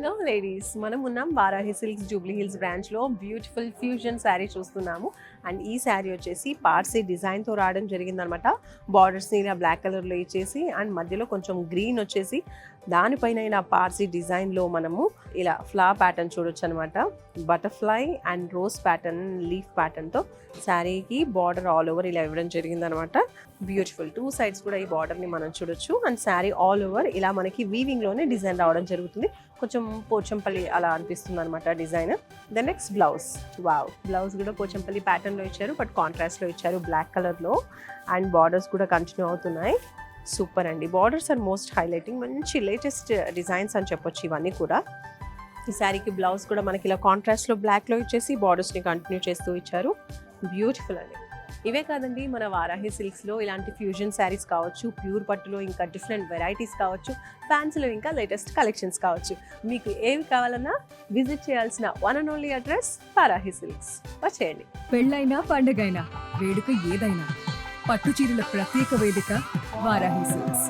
Hello ladies, మనం ఉన్నాం Varahi silks Jubilee hills బ్రాంచ్లో బ్యూటిఫుల్ ఫ్యూజన్ శారీ చూస్తున్నాము. అండ్ ఈ శారీ వచ్చేసి పార్సీ డిజైన్తో రావడం జరిగిందనమాట. బార్డర్స్ని ఇలా బ్లాక్ కలర్లో ఇచ్చేసి అండ్ మధ్యలో కొంచెం గ్రీన్ వచ్చేసి దానిపైన ఇలా పార్సీ డిజైన్లో మనము ఇలా ఫ్లవర్ ప్యాటర్న్ చూడొచ్చు అనమాట. Butterfly and rose pattern, leaf ప్యాటర్న్తో శారీకి బార్డర్ ఆల్ ఓవర్ ఇలా ఇవ్వడం జరిగిందనమాట. బ్యూటిఫుల్ టూ సైడ్స్ కూడా ఈ బార్డర్ని మనం చూడొచ్చు. అండ్ శారీ ఆల్ ఓవర్ ఇలా మనకి వీవింగ్లోనే డిజైన్ రావడం జరుగుతుంది. కొంచెం పోచంపల్లి అలా అనిపిస్తుంది అనమాట design. The next blouse, wow, blouse కూడా పోచంపల్లి ప్యాటర్న్లో ఇచ్చారు, బట్ కాంట్రాస్ట్లో ఇచ్చారు బ్లాక్ కలర్లో. అండ్ బార్డర్స్ కూడా కంటిన్యూ అవుతున్నాయి. సూపర్ అండి, బార్డర్స్ ఆర్ మోస్ట్ హైలైటింగ్. మంచి లేటెస్ట్ డిజైన్స్ అని చెప్పొచ్చు ఇవన్నీ కూడా. ఈ శారీకి బ్లౌజ్ కూడా మనకి ఇలా కాంట్రాస్ట్లో బ్లాక్లో ఇచ్చేసి బార్డర్స్ని కంటిన్యూ చేస్తూ ఇచ్చారు. బ్యూటిఫుల్ అండి. ఇవే కాదండి, మన వారాహి సిల్క్స్లో ఇలాంటి ఫ్యూజన్ శారీస్ కావచ్చు, ప్యూర్ పట్టులో ఇంకా డిఫరెంట్ వెరైటీస్ కావచ్చు, ఫ్యాన్సీలో ఇంకా లేటెస్ట్ కలెక్షన్స్ కావచ్చు. మీకు ఏవి కావాలన్నా విజిట్ చేయాల్సిన one and only address Varahi silks. వచ్చేయండి. పెళ్ళైనా పండగైనా వేడుక ఏదైనా పట్టు చీరల ప్రత్యేక వేదిక వారాహి సిల్క్స్.